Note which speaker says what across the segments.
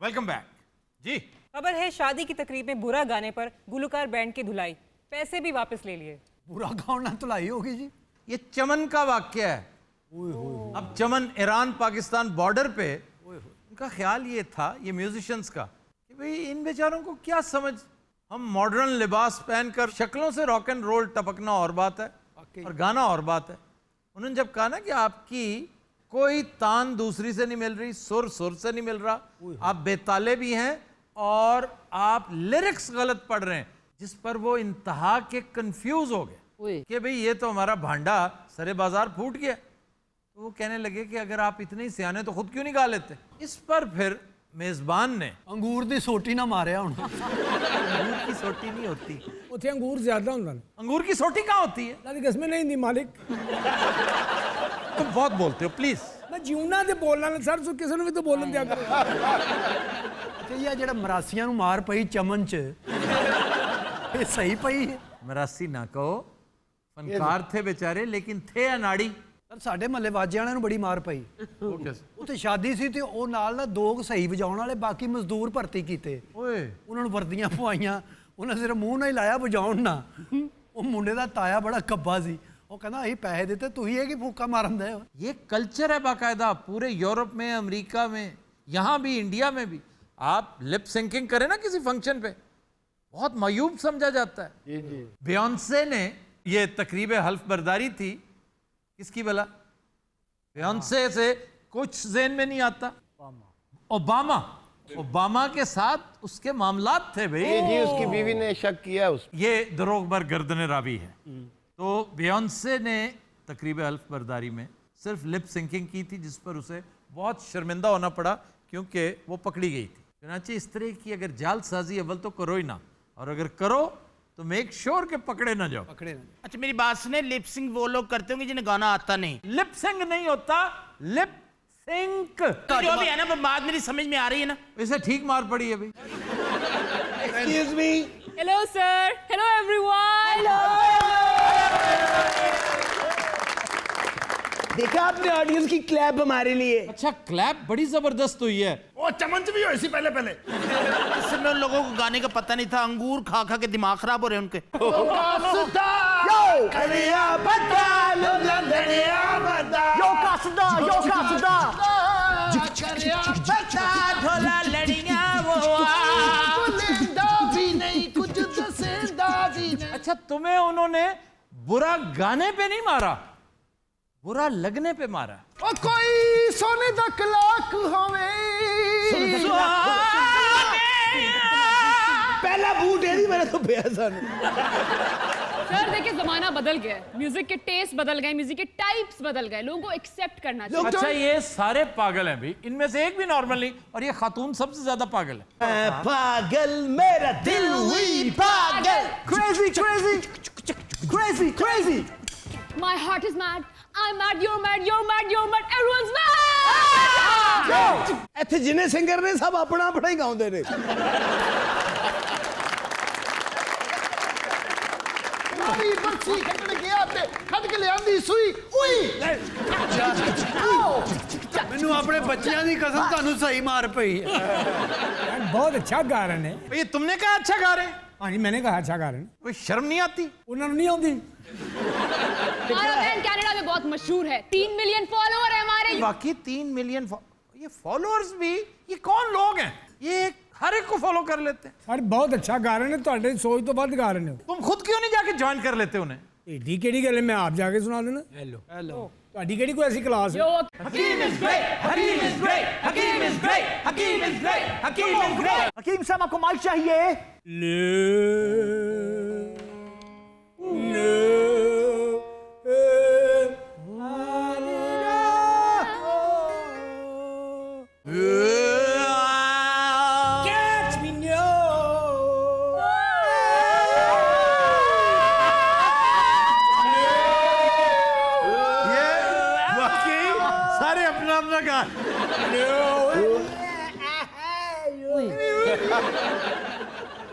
Speaker 1: Welcome back जी।
Speaker 2: खबर है शादी की तकरीब में बुरा गाने पर गुलकार बैंड की धुलाई, पैसे भी वापस ले लिए।
Speaker 3: बुरा गाना धुलाई होगी जी।
Speaker 1: ये चमन का वाक्य है। अब चमन ईरान पाकिस्तान बॉर्डर पे उनका ख्याल ये था, ये म्यूजिशियंस का, कि भाई इन बेचारों को क्या समझ, हम मॉडर्न लिबास पहनकर शक्लों से रॉक एंड रोल टपकना और बात है और गाना और बात है। उन्होंने जब कहा ना कि आपकी कोई तान दूसरी से नहीं मिल रही, सुर सुर से नहीं मिल रहा, आप बेताले भी हैं और आप लिरिक्स गलत पढ़ रहे हैं, जिस पर वो इंतहा के कंफ्यूज हो गए कि भाई ये तो हमारा भांडा सरे बाजार फूट गया। तो वो कहने लगे कि अगर आप इतने ही सियाने तो खुद क्यों नहीं गा लेते। इस पर फिर मेजबान ने
Speaker 3: अंगूर दी सोटी ना मारे हुण।
Speaker 1: अंगूर की सोटी नहीं होती,
Speaker 4: उत्थे अंगूर ज्यादा हुंदा ने।
Speaker 1: अंगूर की सोटी कहाँ होती है?
Speaker 4: लादी कसमें नहीं दी मालिक।
Speaker 1: तुम बहुत बोलते हो, प्लीज।
Speaker 4: मैं जीवना दे बोलना ने सर, सो किसी ने भी तो बोलन दिया करो।
Speaker 3: अच्छा ये जेड़ा मरासियां नु मार पई चमन च, ये सही पई है?
Speaker 1: मरासी ना कहो, फनकार थे बेचारे, लेकिन थे अनाड़ी।
Speaker 3: सर साडे महल्ले वाजे वालियां नु बड़ी मार पई।
Speaker 1: वो कैसे?
Speaker 3: उत्थे शादी सी ते ओ नाल ना दो सही वजाउण वाले बाकी मजदूर भर्ती कीते।
Speaker 1: ओए
Speaker 3: उन्हां नु वर्दियां पवाईयां, उन्हां सिर्फ मूंह ना ही लाया वजाउण ना। ओ मुंडे दा ताया बड़ा कब्बा सी, वो कहना असीं पैसे दिते, तुसीं है कि फूका मारन दे हो।
Speaker 1: ये कल्चर है बाकायदा पूरे यूरोप में, अमेरिका में, यहाँ भी, इंडिया में भी। आप लिप सिंकिंग करें ना किसी फंक्शन पे, बहुत मायूब समझा जाता है। बियॉन्से ने, ये तकरीब हल्फ बर्दारी थी, किसकी भला? बियॉन्से से कुछ ज़हन में नहीं आता। ओबामा, ओबामा के साथ उसके मामलात थे भाई।
Speaker 5: जी उसकी बीवी ने शक किया उस।
Speaker 1: ये दरोग बर गर्दन रावी है। तो बियॉन्से ने तकरीब हल्फ बर्दारी में सिर्फ लिप सिंकिंग की थी, जिस पर उसे बहुत शर्मिंदा होना पड़ा क्योंकि वो पकड़ी गई थी। चुनांचे इस तरह की अगर जालसाजी अव्वल तो करो ही ना, और अगर करो तो मेक श्योर के पकड़े ना जाओ।
Speaker 3: पकड़े ना।
Speaker 6: अच्छा मेरी बात सुने, लिप सिंक वो लोग करते होंगे जिन्हें गाना आता नहीं।
Speaker 1: लिप सिंक नहीं होता, लिप सिंक।
Speaker 6: तो जो भी है ना, बात मेरी समझ में आ रही है ना।
Speaker 1: इसे ठीक मार पड़ी है भाई।
Speaker 5: Excuse me,
Speaker 2: hello sir, hello everyone.
Speaker 5: देखा आपने ऑडियंस की क्लैप हमारे लिए।
Speaker 1: अच्छा क्लैप बड़ी जबरदस्त हुई है।
Speaker 5: ओ चमन भी हुई सी पहले पहले।
Speaker 6: असल में उन लोगों को गाने का पता नहीं था, अंगूर खा खा के दिमाग खराब हो रहे हैं उनके।
Speaker 1: अच्छा तुम्हें उन्होंने बुरा गाने पे नहीं मारा, बुरा लगने पे मारा।
Speaker 5: ओ कोई सोने दा कलाक होवे, पहला बूट है मेरे तो बेहसान।
Speaker 7: सर देखिए जमाना बदल गया है, म्यूजिक के टेस्ट बदल गए, म्यूजिक के टाइप्स बदल गए, लोगों को एक्सेप्ट करना चाहिए।
Speaker 1: अच्छा ये सारे पागल हैं भाई, इनमें से एक भी नॉर्मल नहीं, और ये खातून सबसे ज्यादा पागल है।
Speaker 5: पागल मेरा दिल हुई पागल, crazy crazy crazy crazy.
Speaker 7: My heart is mad, I'm mad, you're mad, you're mad, you're mad, everyone's mad!
Speaker 5: ਇੱਥੇ ਜਿੰਨੇ ਸਿੰਗਰ ਨੇ ਸਭ ਆਪਣਾ ਆਪਣਾ ਹੀ ਗਾਉਂਦੇ ਨੇ। ਮਾਰੀ ਬੱਚੀ ਖੱਟਣ ਗਿਆ ਤੇ ਖੱਟ ਕੇ ਲਿਆਂਦੀ ਸੂਈ ਉਈ।
Speaker 3: मैनू अपने बच्चों की कसम तुहानू सही मार पई है।
Speaker 4: यार बहुत अच्छा गा रहे हैं।
Speaker 1: ये तुमने कहा अच्छा गा रहे हैं?
Speaker 4: हाँ जी मैंने कहा अच्छा गा रहे हैं।
Speaker 1: कोई शर्म नहीं आती?
Speaker 4: उन्होंने नहीं आती।
Speaker 7: हमारा बैंड कनाडा में बहुत मशहूर है, 3 मिलियन फॉलोअर है हमारे।
Speaker 1: बाकी 3 मिलियन ये फॉलोअर्स भी, ये कौन लोग हैं? ये हर एक को फॉलो कर लेते हैं।
Speaker 4: सर बहुत अच्छा गा रहे हैं, तो सोच तो बाद गा रहे हैं।
Speaker 1: तुम खुद क्यों नहीं जाके ज्वाइन कर लेते उन्हें?
Speaker 4: एडी केड़ी गल है, मैं आप जाके सुना देना। हेलो हेलो, ਤੁਹਾਡੀ ਕਿਹੜੀ ਕੋਈ ਐਸੀ ਕਲਾਸ ਹੈ?
Speaker 1: Hakeem is great, Hakeem is great, Hakeem is great, Hakeem is great, Hakeem is great.
Speaker 5: हकीम साहब आपको माइक चाहिए?
Speaker 4: Catch me now.
Speaker 1: ये बाकी सारे अपना अपना गा।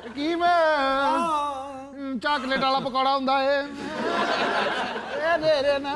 Speaker 5: हकीम चॉकलेट वाला पकौड़ा हुंदा है। ਤੇਰੇ ਨਾ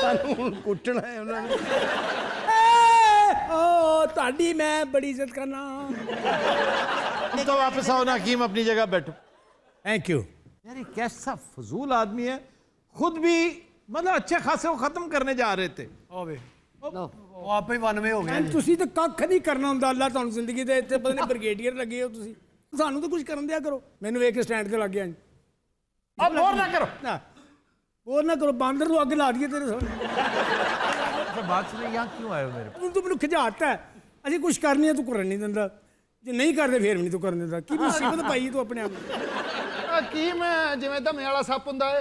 Speaker 3: ਸਾਨੂੰ ਹੁਣ ਕੁੱਟਣਾ ਹੈ ਉਹਨਾਂ ਨੇ
Speaker 4: ਓ ਤੁਹਾਡੀ ਮੈਂ ਬੜੀ ਇੱਜ਼ਤ ਕਰਨਾ
Speaker 1: तो वापस आओ ना हकीम, अपनी जगह बैठो।
Speaker 4: थैंक यू
Speaker 1: यार ये कैसा फजूल आदमी है, खुद भी मतलब अच्छे खासे वो खत्म करने जा रहे थे।
Speaker 3: ਹੋਵੇ ਉਹ ਆਪੇ ਹੀ 92 ਹੋ ਗਏ
Speaker 4: ਤੁਸੀਂ ਤਾਂ ਕੱਖ ਨਹੀਂ ਕਰਨਾ ਹੁੰਦਾ ਅੱਲਾ ਤੁਹਾਨੂੰ ਜ਼ਿੰਦਗੀ ਦੇ ਇੱਥੇ ਪਤਾ ਨਹੀਂ ਬ੍ਰਿਗੇਡੀਅਰ ਲੱਗੇ ਹੋ ਤੁਸੀਂ ਸਾਨੂੰ ਤਾਂ ਕੁਝ ਕਰਨ ਦਿਆ ਕਰੋ ਮੈਨੂੰ ਵੇਖ ਕੇ ਸਟੈਂਡ ਤੇ ਲੱਗ ਗਿਆ
Speaker 1: अब और ना करो।
Speaker 4: ਨਾ ਹੋਰ ਨਾ ਕਰੋ ਬਾਂਦਰ ਨੂੰ ਅੱਗ ਲਾ ਦਈਏ ਤੇਰੇ ਸਾਹਮਣੇ
Speaker 1: अच्छा बात सुनिए, यहाँ क्यों आए हो मेरे पास?
Speaker 4: ਤੂੰ ਮੈਨੂੰ ਖਿਜਾਤਾ ਹੈ ਅਸੀਂ ਕੁਝ ਕਰਨੀ ਹੈ ਤੂੰ ਕਰਨ ਨਹੀਂ ਦਿੰਦਾ ਜੇ ਨਹੀਂ ਕਰਦੇ ਫੇਰ ਵੀ ਨਹੀਂ ਤੂੰ ਕਰਨ ਦਿੰਦਾ ਕੀ ਮੁਸੀਬਤ ਪਾਈ ਤੂੰ ਆਪਣੇ ਆਪ ਨੂੰ
Speaker 5: ਕੀ ਮੈਂ ਜਿਵੇਂ ਧਮੇ ਵਾਲਾ ਸੱਪ ਹੁੰਦਾ ਏ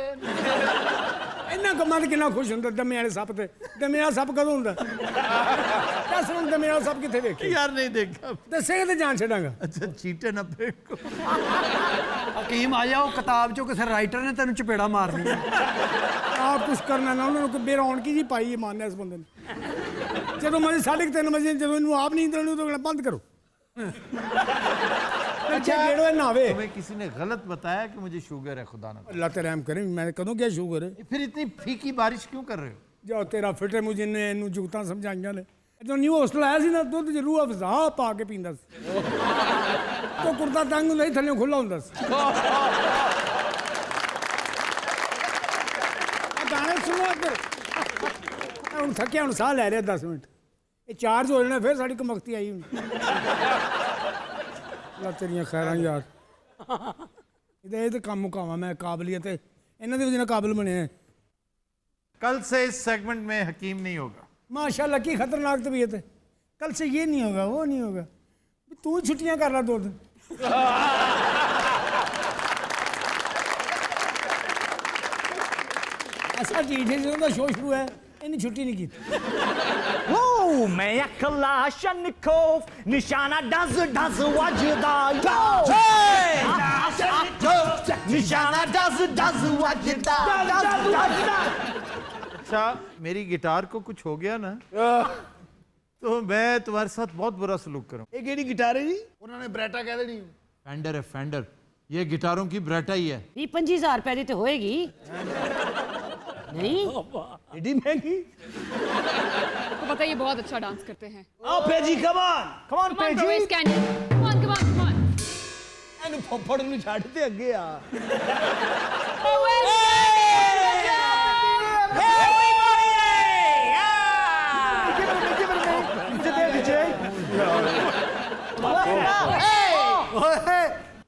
Speaker 4: ਇੰਨਾ ਕੰਮਾਂ ਤੇ ਕਿੰਨਾ ਖੁਸ਼ ਹੁੰਦਾ ਦਮੇ ਵਾਲੇ ਸੱਪ ਤੇ ਦਮੇ ਵਾਲਾ ਸੱਪ ਕਦੋਂ ਹੁੰਦਾ ਦੱਸ ਹੁਣ ਦਮੇ ਵਾਲਾ ਸੱਪ ਕਿੱਥੇ ਵੇਖੇ
Speaker 1: यार नहीं देखा।
Speaker 4: ਦੱਸੇਗਾ ਤੇ ਜਾਨ ਛੱਡਾਂਗਾ
Speaker 1: अच्छा चीटे ना फेंको।
Speaker 3: ਹਕੀਮ ਆ ਜਾ ਉਹ ਕਿਤਾਬ ਚੋਂ ਕਿਸੇ ਰਾਈਟਰ ਨੇ ਤੈਨੂੰ ਚਪੇੜਾ ਮਾਰਨੀ
Speaker 4: ਆਪ ਕੁਛ ਕਰਨਾ ਨਾ ਉਹਨਾਂ ਨੂੰ ਕੋਈ ਬੇਰੌਣਕੀ ਜੀ ਪਾਈ ਹੈ ਮਾਨਿਆ ਇਸ ਬੰਦੇ ਨੇ ਜਦੋਂ ਮੈਂ 3:30 ਵਜੇ ਜਦੋਂ ਇਹਨੂੰ ਆਪ ਨੀਂਦ ਆਉਣੀ ਉਦੋਂ ਕਹਿਣਾ ਬੰਦ ਕਰੋ अच्छा गेड़ो नावे
Speaker 1: तुम्हें किसी ने गलत बताया कि मुझे शुगर है, खुदा ना करे।
Speaker 4: अल्लाह तेरा रहम करे मैं कदों क्या शुगर है
Speaker 1: फिर इतनी फीकी बारिश क्यों कर रहे हो?
Speaker 4: जाओ तेरा फिटे मुझे ने ਇਹਨੂੰ ਜੁਗਤਾਂ ਸਮਝਾਈਆਂ ਨੇ ਜਦੋਂ ਨਿਊ ਹੋਸਟਲ ਆਇਆ ਸੀ ਨਾ ਦੁੱਧ ਚ ਰੂਹ ਅਫਜ਼ਾ ਪਾ ਕੇ ਪੀਂਦਾ ਸੀ ਤੋ ਕੁਰਤਾ ਤੰਗ ਹੁੰਦਾ ਸੀ ਥੱਲੇ ਖੁੱਲਾ ਹੁੰਦਾ ਸੀ ਆ ਗਾਣੇ ਸੁਣੋ ਇੱਧਰ ਹੁਣ ਥੱਕਿਆ ਹੁਣ ਸਾਹ ਲੈ ਰਿਹਾ 10 ਮਿੰਟ ਇਹ ਚਾਰਜ ਹੋ ਜਾਣਾ ਫਿਰ ਸਾਡੀ ਕਮਕਤੀ ਆਈ ਹੁਣ ਅੱਲਾ ਤੇਰੀਆਂ ਖੈਰਾਂ ਯਾਰ ਇਹ ਤਾਂ ਕੰਮ ਮੁਕਾਵਾਂ ਮੈਂ ਕਾਬਲੀਅਤ ਇਹਨਾਂ ਦੀ ਵਜ੍ਹਾ ਨਾਲ ਕਾਬਲ ਬਣਿਆ
Speaker 1: कल से इस सेगमेंट में हकीम नहीं होगा।
Speaker 4: माशाल्लाह की खतरनाक तबीयत है कल से ये नहीं होगा वो नहीं होगा तू ही छुट्टियां कर रहा 2 दिन ऐसा ठीक है जिसका शो शुरू है इन्हें छुट्टी नहीं की
Speaker 8: मैं कलाशनिकोव निशाना डज डज वजदा निशाना डज डज वजदा
Speaker 1: अच्छा मेरी गिटार को कुछ हो गया ना तो मैं तुम्हारे साथ बहुत बुरा सलूक करूँ।
Speaker 3: ਇਹ ਕਿਹੜੀ ਗਿਟਾਰ ਹੈ ਜੀ
Speaker 5: ਉਹਨਾਂ ਨੇ ਬਰੈਟਾ ਕਹਿ ਦੇਣੀ
Speaker 1: फेंडर है फेंडर, ये गिटारों की ब्रेटा ही है।
Speaker 9: 20-25 रुपए ਦੀ ਤੇ ਹੋਏਗੀ नहीं
Speaker 3: ਏਡੀ ਮਹਿੰਗੀ
Speaker 7: आपको पता है ये बहुत अच्छा डांस करते हैं
Speaker 3: ਆ ਪੇਜੀ ਕਮਾਨ
Speaker 7: Come on, Parvez, can you? Come on, come on, come on.
Speaker 3: ਇਹਨੂੰ ਫੱਫੜ ਨੂੰ ਛੱਡ ਤੇ ਅੱਗੇ ਆ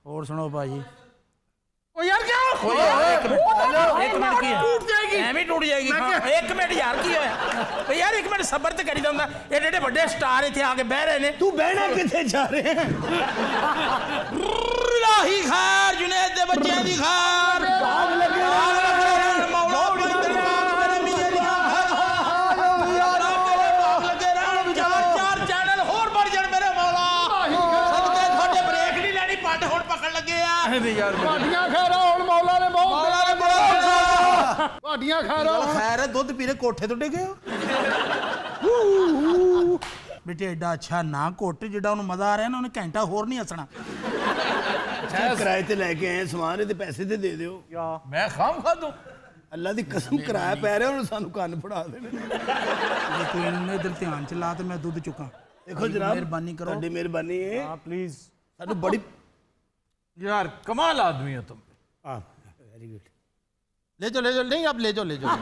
Speaker 8: और सुनो भाजी
Speaker 1: ओ यार क्या
Speaker 8: एक मिनट की टूट जाएगी ਐਵੇਂ ਟੁੱਟ ਜਾਏਗੀ ਇੱਕ ਮਿੰਟ ਯਾਰ ਕੀ ਹੋਇਆ ਓ ਯਾਰ ਇੱਕ ਮਿੰਟ ਸਬਰ ਤੇ ਕਰੀ ਜਾਂਦਾ ਇਹ ਜਿਹੜੇ ਵੱਡੇ ਸਟਾਰ ਇੱਥੇ ਆ ਕੇ ਬਹਿ ਰਹੇ ਨੇ
Speaker 3: ਤੂੰ ਬਹਿਣਾ ਕਿੱਥੇ ਜਾ ਰਹੇ ਹੈ
Speaker 8: ਇਲਾਹੀ ਖੈਰ ਜੁਨੈਦ ਦੇ ਬੱਚਿਆਂ ਦੀ ਖੈਰ ਬਾਗ ਲੱਗੇ ਮੌਲਾ ਬੰਦਰ ਮੇਰੇ ਮੀਆਂ ਦੀ ਚਾਰ ਚੈਨਲ ਹੋਰ ਬਣ ਜਾਣ ਮੇਰੇ ਮੌਲਾ ਸਦਕੇ ਤੁਹਾਡੇ ਬ੍ਰੇਕ ਨਹੀਂ ਲੈਣੀ ਪੱਟ ਹੁਣ ਪਕੜ ਲੱਗੇ ਆ
Speaker 5: ਤੁਹਾਡੀਆਂ ਖੈਰਾਂ ਹੁਣ ਮੌਲਾ ਨੇ ਬਹੁਤ ਤੁਹਾਡੀਆਂ ਖੈਰਾਂ
Speaker 6: खैर है दूध पीने कोठे तो डिगे बेटे एडा अच्छा ना कोट जिड़ा उन्हें मजा आ रहा है ना उन्हें घंटा होर नहीं हसना
Speaker 3: ਕਿਰਾਏ ਤੇ ਲੈ ਕੇ ਆਏ ਸਮਾਨ ਇਹਦੇ ਪੈਸੇ ਤੇ ਦੇ ਦਿਓ
Speaker 1: मैं खाम खा दूं।
Speaker 3: ਅੱਲਾ ਦੀ ਕਸਮ ਕਿਰਾਇਆ ਪੈ ਰਿਹਾ ਹੁਣ ਸਾਨੂੰ ਕੰਨ ਫੜਾ ਦੇਣੇ
Speaker 6: तू इन्हें इधर ध्यान च ला तो मैं दूध चुका
Speaker 3: ਦੇਖੋ ਜਨਾਬ
Speaker 6: मेहरबानी करो
Speaker 3: ਤੁਹਾਡੀ ਮਿਹਰਬਾਨੀ ਹੈ
Speaker 1: प्लीज
Speaker 3: ਸਾਨੂੰ ਬੜੀ
Speaker 1: यार कमाल आदमी हो तुम।
Speaker 4: वेरी गुड
Speaker 6: ले जाओ नहीं आप ले जाओ ले जाओ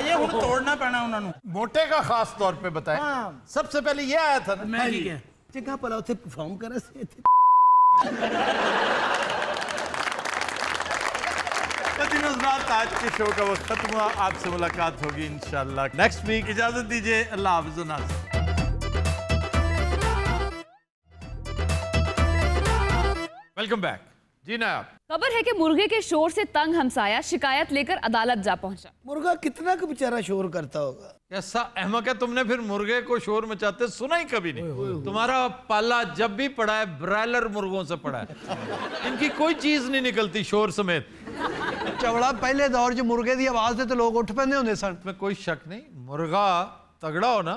Speaker 6: ये हुन तोड़ना पैना उन्होंने
Speaker 1: मोटे का खास तौर पे बताएं। सबसे पहले ये आया था ना,
Speaker 6: मैं की क्या
Speaker 3: ਚੰਗਾ ਭਲਾ ਉੱਥੇ ਪਰਫਾਰਮ ਕਰਾ ਸੀ ਇੱਥੇ
Speaker 1: हज़रात आज के शो का वक्त खत्म हुआ। आपसे मुलाकात होगी इंशाल्लाह नेक्स्ट वीक। इजाजत दीजिए, अल्लाह हाफ़िज़ व नाज़िर। वेलकम बैक जी नायब।
Speaker 7: खबर है कि मुर्गे के शोर से तंग हमसाया शिकायत लेकर अदालत जा पहुंचा।
Speaker 3: मुर्गा कितना का बेचारा शोर करता होगा
Speaker 1: कैसा अहमक है तुमने, फिर मुर्गे को शोर मचाते सुना ही कभी नहीं। तुम्हारा पाला जब भी पड़ा है ब्रायलर मुर्गों से पड़ा है, इनकी कोई चीज नहीं निकलती शोर समेत।
Speaker 3: चवड़ा पहले दौर च मुर्गे की आवाज से तो लोग उठ पैंदे होंदे सन।
Speaker 1: इसमें कोई शक नहीं, मुर्गा तगड़ा हो ना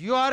Speaker 1: GOR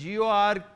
Speaker 1: GOR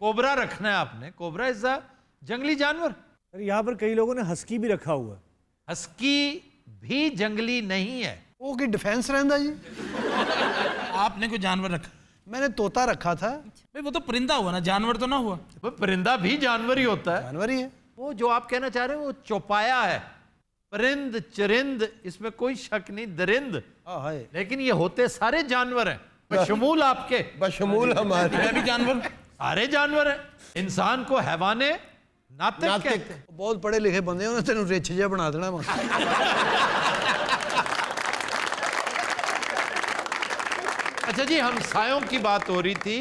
Speaker 1: कोबरा रखना है आपने. कोबरा इज अ जंगली जानवर.
Speaker 4: सर यहाँ पर कई लोगों ने हस्की भी रखा हुआ है.
Speaker 1: हस्की भी जंगली नहीं है.
Speaker 3: ਉਹ ਕੀ ਡਿਫੈਂਸ ਰਹਿੰਦਾ ਜੀ?
Speaker 8: आपने कोई जानवर रखा?
Speaker 3: मैंने तोता रखा था.
Speaker 8: भाई वो तो परिंदा हुआ ना, जानवर तो ना हुआ.
Speaker 1: वो परिंदा भी जानवर ही होता है.
Speaker 3: जानवर ही है.
Speaker 1: वो जो आप कहना चाह रहे हैं वो चौपाया है. परिंद चरिंद इसमें कोई शक नहीं, दरिंद,
Speaker 3: हाय
Speaker 1: लेकिन ये होते सारे जानवर हैं, बशमूल आपके.
Speaker 5: बशमूल हमारे.
Speaker 8: मैं भी जानवर.
Speaker 1: सारे जानवर हैं. इंसान को हैवाने नातिक कहते हैं.
Speaker 3: बहुत पढ़े लिखे बंदे उन्होंने तेन रिच जिहा बना देना वा.
Speaker 1: अच्छा जी, हमसायों की बात हो रही थी.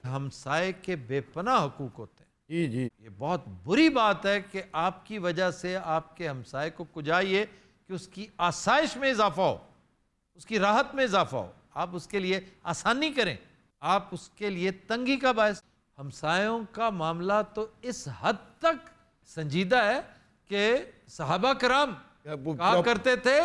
Speaker 1: हमसाए के बेपनाह हकूक होते हैं.
Speaker 5: जी जी.
Speaker 1: ये बहुत बुरी बात है कि आपकी वजह से आपके हमसाए को कुजाइए कि उसकी आसाइश में इजाफा हो, उसकी राहत में इजाफा हो. आप उसके लिए आसानी करें, आप उसके लिए तंगी का बायस. हमसायों का मामला तो इस हद तक संजीदा है कि सहाबा कराम कहा करते थे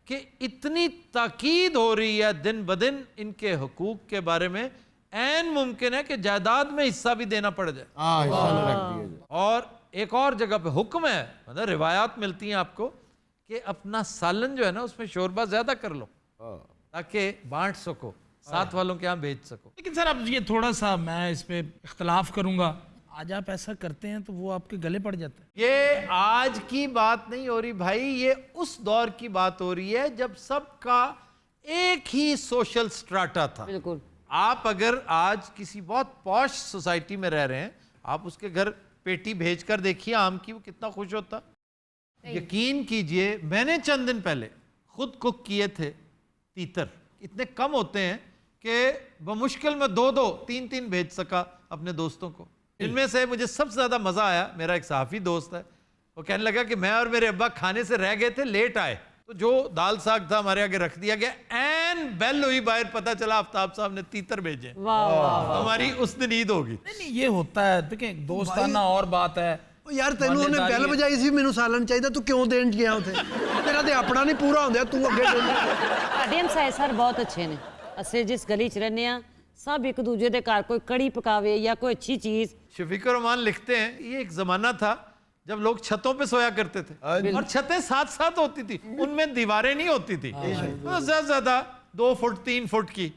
Speaker 1: कि इतनी ताकीद हो रही है दिन ब दिन इनके हुकूक के बारे में, ऐन मुमकिन है कि जायदाद में हिस्सा भी देना पड़ जाए.
Speaker 5: हाँ हिस्सा न रख दिया जाए.
Speaker 1: और एक और जगह पे हुक्म है, मतलब रिवायात मिलती हैं आपको कि अपना सालन जो है ना उसमें शोरबा ज्यादा कर लो ताकि बांट सको, साथ वालों के यहाँ भेज सको.
Speaker 8: लेकिन सर अब ये थोड़ा सा मैं इस पे इख्तलाफ करूंगा. आज आप ऐसा करते हैं तो वो आपके गले पड़ जाता है.
Speaker 1: ये आज की बात नहीं हो रही भाई, ये उस दौर की बात हो रही है जब सबका एक ही सोशल स्ट्राटा था.
Speaker 9: बिल्कुल.
Speaker 1: आप अगर आज किसी बहुत पॉश सोसाइटी में रह रहे हैं, आप उसके घर पेटी भेजकर देखिए आम की, वो कितना खुश होता. यकीन कीजिए मैंने चंद दिन पहले खुद कुक किए थे तीतर. इतने कम होते हैं कि बमुश्किल में 2-2 3-3 भेज सका अपने दोस्तों को. इनमें से मुझे सबसे ज़्यादा मज़ा आया, मेरा एक सहाफ़ी दोस्त है, वो कहने लगा कि मैं और मेरे अब्बा खाने से रह गए थे, लेट आए तो जो दाल साग था हमारे आगे रख दिया गया. एन बेल हुई बाहर, पता चला आफ्ताब साहब ने तीतर भेजे. हमारी उस दिन ईद होगी.
Speaker 8: नहीं ये होता है. देखिए दोस्ताना और बात है.
Speaker 3: ਉਹ ਯਾਰ ਤੈਨੂੰ ਉਹਨੇ ਬੈਲ ਵਜਾਈ ਸੀ ਮੈਨੂੰ ਸਾਲਨ ਚਾਹੀਦਾ, ਤੂੰ ਕਿਉਂ ਦੇਣ ਗਿਆ ਉੱਥੇ? ਤੇਰਾ ਤੇ ਆਪਣਾ ਨਹੀਂ ਪੂਰਾ ਹੁੰਦਾ, ਤੂੰ ਅੱਗੇ ਦੇ.
Speaker 9: ਸਾਡੇ ਹਮਸਾਏ ਸਰ ਬਹੁਤ ਅੱਛੇ ਨੇ. ਅਸੀਂ ਜਿਸ ਗਲੀ 'ਚ ਰਹਿੰਦੇ ਆ ਸਭ ਇੱਕ ਦੂਜੇ ਦੇ ਘਰ ਕੋਈ ਕੜੀ ਪਕਾਵੇ ਜਾਂ ਕੋਈ ਅੱਛੀ ਚੀਜ਼.
Speaker 1: शफीक रहमान लिखते हैं ये एक ज़माना था जब लोग छतों पे सोया करते थे और छतें साथ साथ होती थी, उनमें दीवारें नहीं होती थी. ज़्यादा से ज़्यादा 2 फुट 3 फुट की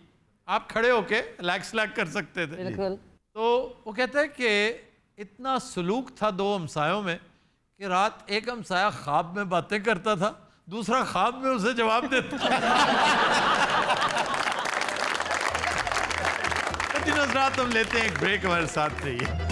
Speaker 1: आप खड़े होके लैग स्लैग कर सकते थे.
Speaker 9: बिल्कुल.
Speaker 1: तो वो कहते हैं कि इतना सलूक था 2 हमसायों में कि रात एक हमसाया ख्वाब में बातें करता था, दूसरा ख्वाब में उसे जवाब देता. रात हम लेते हैं एक ब्रेक, हमारे साथ रहिए.